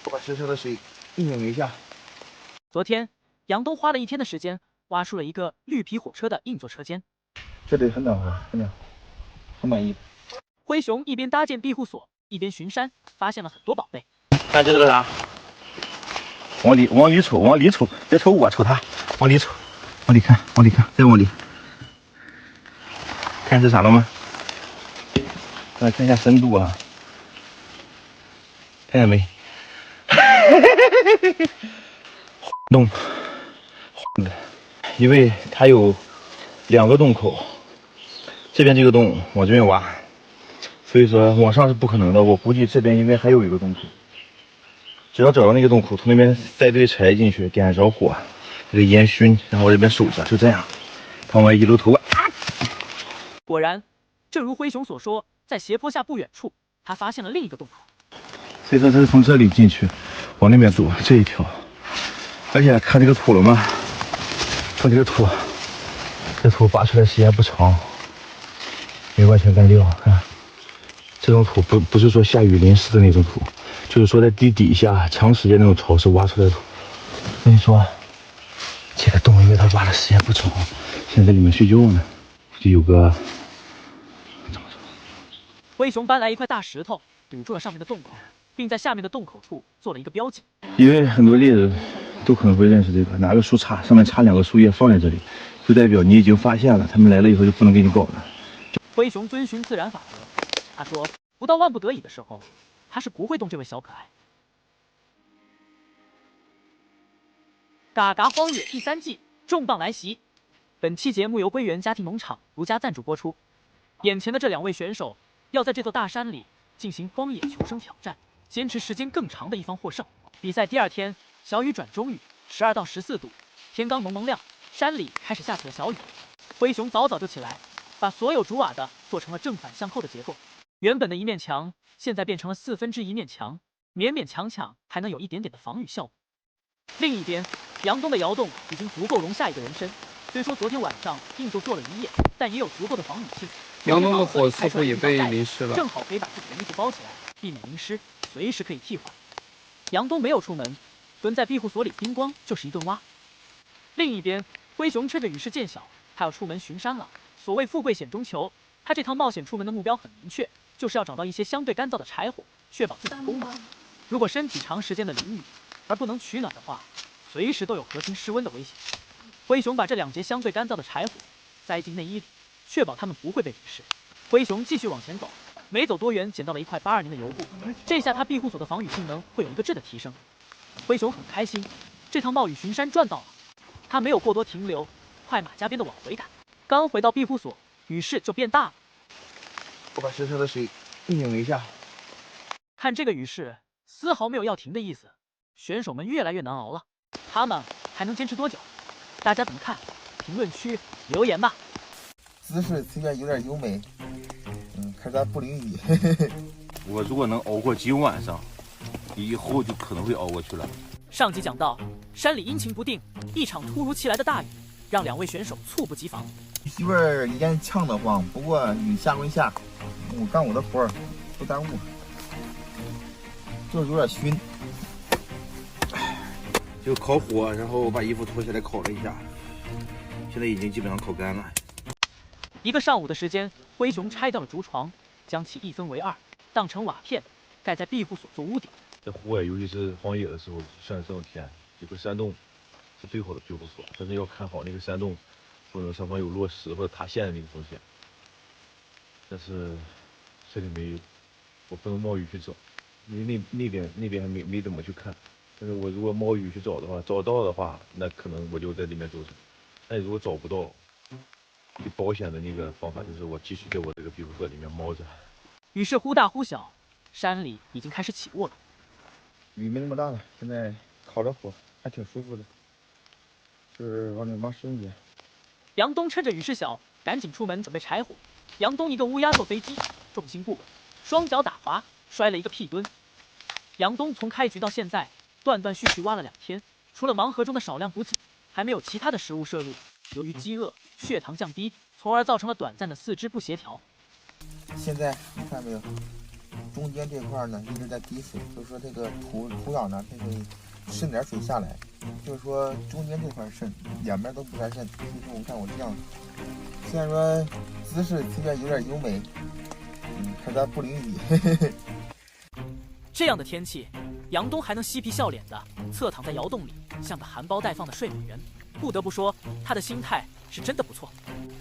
我把小小的水拧一下。昨天，杨东花了1天的时间，挖出了一个绿皮火车的硬座车间。这里很暖和，很暖和，很满意。灰熊一边搭建庇护所，一边巡山，发现了很多宝贝。看这是个啥？往里瞅，往里瞅，别瞅我，瞅他，往里瞅，往里看，往里看，再往里。看是啥了吗？来看一下深度啊，看见没？洞，因为它有2个洞口，这边这个洞往这边挖，所以说往上是不可能的。我估计这边应该还有一个洞口，只要找到那个洞口，从那边带堆柴进去，点着火，这个烟熏，然后这边守着，就这样。往外一露头啊！果然，正如灰熊所说，在斜坡下不远处，他发现了另一个洞口。所以说他是从这里进去，往那边走这一条。而且看这个土了吗？看这个土，这土拔出来时间不长，没完全干掉。看，这种土不是说下雨淋湿的那种土，就是说在地底下长时间那种潮湿挖出来的土。所以说，这个洞因为它挖的时间不长，现在在里面睡觉呢，就有个。灰熊搬来一块大石头，堵住了上面的洞口，并在下面的洞口处做了一个标记。因为很多猎人都可能会认识这个，拿个树杈，上面插2个树叶放在这里，就代表你已经发现了，他们来了以后就不能给你搞了。灰熊遵循自然法则，他说，不到万不得已的时候，他是不会动这位小可爱。嘎嘎荒野第3季重磅来袭，本期节目由归园家庭农场独家赞助播出。眼前的这2位选手要在这座大山里进行荒野求生挑战，坚持时间更长的一方获胜。比赛第2天，小雨转中雨，12到14度，天刚蒙蒙亮，山里开始下起了小雨。灰熊早早就起来，把所有竹瓦的做成了正反向扣的结构。原本的一面墙，现在变成了1/4面墙，勉勉强强还能有一点点的防雨效果。另一边，杨东的窑洞已经足够容下一个人身。虽说昨天晚上硬座做了1夜，但也有足够的防雨性。杨东的火似乎也被淋湿了，正好可以把自己的衣服包起来，避免淋湿，随时可以替换。杨东没有出门，蹲在庇护所里，叮咣就是一顿挖。另一边，灰熊趁着雨势渐小，他要出门巡山了。所谓富贵险中求，他这趟冒险出门的目标很明确，就是要找到一些相对干燥的柴火，确保自己的供暖。如果身体长时间的淋雨而不能取暖的话，随时都有核心失温的危险。灰熊把这2节相对干燥的柴火塞进内衣里，确保它们不会被淋湿。灰熊继续往前走，没走多远，捡到了一块82年的油布，这下他庇护所的防雨性能会有一个质的提升。灰熊很开心，这趟冒雨巡山赚到了。他没有过多停留，快马加鞭的往回赶。刚回到庇护所，雨势就变大了。我把小小的水拧一下。看这个雨势，丝毫没有要停的意思，选手们越来越难熬了。他们还能坚持多久？大家怎么看？评论区留言吧。姿势虽然有点优美，可是咱不淋雨。我如果能熬过今晚上，以后就可能会熬过去了。上集讲到，山里阴晴不定，一场突如其来的大雨让2位选手猝不及防。媳妇儿烟呛得慌，不过雨下归下，我干我的活儿，不耽误，就是有点熏。就烤火，然后我把衣服脱下来烤了一下，现在已经基本上烤干了。1个上午的时间，灰熊拆掉了竹床，将其1分为2，当成瓦片，盖在庇护所做屋顶。在户外，尤其是荒野的时候，像这种天，有个山洞是最好的庇护所，但是要看好那个山洞，不能上方有落石或者塌陷的那个风险。但是这里没有，我不能冒雨去找，因为那边还没怎么去看。但是我如果冒雨去找的话，找到的话，那可能我就在里面走成。但如果找不到，最保险的那个方法就是我继续在我这个庇护所里面猫着。雨势忽大忽小，山里已经开始起雾了。雨没那么大了，现在烤着火还挺舒服的，就是往里往深一点。杨东趁着雨势小，赶紧出门准备柴火。杨东一个乌鸦坐飞机，重心不稳，双脚打滑，摔了一个屁墩。杨东从开局到现在断断续续挖了2天，除了盲盒中的少量补给，还没有其他的食物摄入。由于饥饿，血糖降低，从而造成了短暂的四肢不协调。现在你看没有，中间这块呢一直在滴水，就是说这个土壤呢它会渗点水下来，就是说中间这块渗，两边都不太渗。所以说我看我这样，虽然说姿势虽然有点优美，可咱不灵异。这样的天气，杨东还能嬉皮笑脸的侧躺在窑洞里，像个含苞待放的睡美人。不得不说，他的心态是真的不错。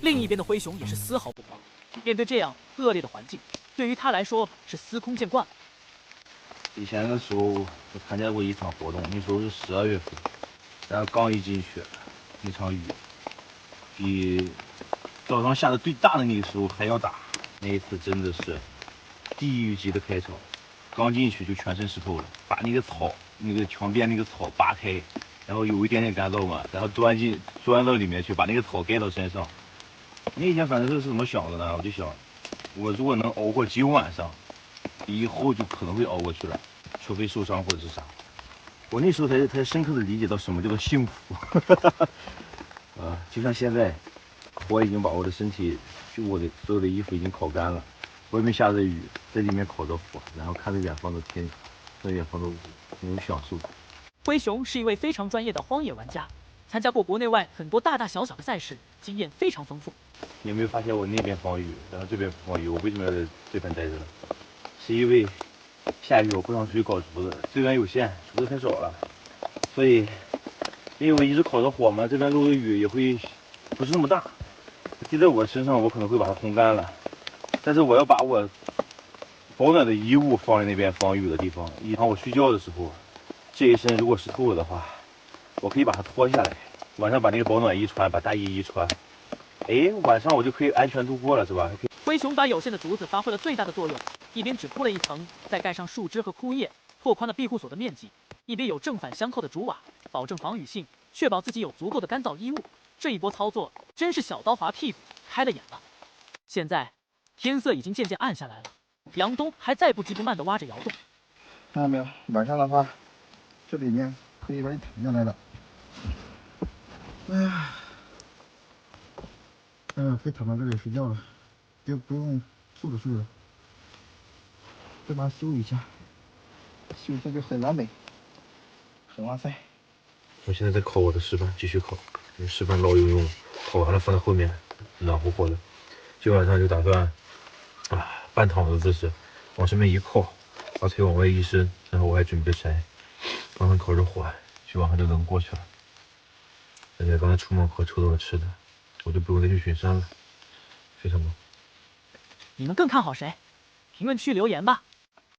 另一边的灰熊也是丝毫不慌，面对这样恶劣的环境，对于他来说是司空见惯了。以前的时候我参加过一场活动，那时候是12月份，然后刚一进去，那场雨比早上下的最大的那个时候还要大。那一次真的是地狱级的开潮，刚进去就全身湿透了，把那个草那个墙边那个草扒开，然后有一点点干燥嘛，然后钻到里面去，把那个草盖到身上。那天反正是怎么想的呢？我就想，我如果能熬过今晚上，以后就可能会熬过去了，除非受伤或者是啥。我那时候才深刻的理解到什么叫做幸福。就像现在，我已经把我的身体，就我的所有的衣服已经烤干了，外面下着雨，在里面烤着火，然后看着远方的天，看着远方的雾，很有享受。灰熊是一位非常专业的荒野玩家，参加过国内外很多大大小小的赛事，经验非常丰富。你有没有发现我那边防雨，然后这边不防雨？我为什么要在这边待着呢？是因为下雨我不想出去搞竹子，资源有限，竹子太少了，所以因为我一直烤着火嘛，这边漏的雨也会不是那么大，滴在我身上，我可能会把它烘干了，但是我要把我保暖的衣物放在那边防雨的地方，以防我睡觉的时候，这一身如果湿透了的话，我可以把它脱下来，晚上把那个保暖衣穿，把大衣一穿，晚上我就可以安全度过了，是吧？灰熊把有限的竹子发挥了最大的作用，一边只铺了一层，再盖上树枝和枯叶，拓宽了庇护所的面积，一边有正反相扣的竹瓦，保证防雨性，确保自己有足够的干燥衣物。这一波操作真是小刀划屁股，开了眼了。现在天色已经渐渐暗下来了，杨东还在不急不慢地挖着窑洞。看到没有？晚上的话，这里面可以把你躺下来了。可以躺到这里睡觉了，就不用坐着睡了。再把它修一下，修一下就很完美，很哇塞。我现在在烤我的石板，继续烤。石板老有用，烤完了放在后面，暖和和的。今晚上就打算半躺的姿势，往上面一靠，把腿往外一伸，然后我还准备柴，刚刚烤着火，希望它就能过去了。而且刚才出门口抽到了吃的，我就不用再去巡山了，非常棒。你们更看好谁？评论区留言吧。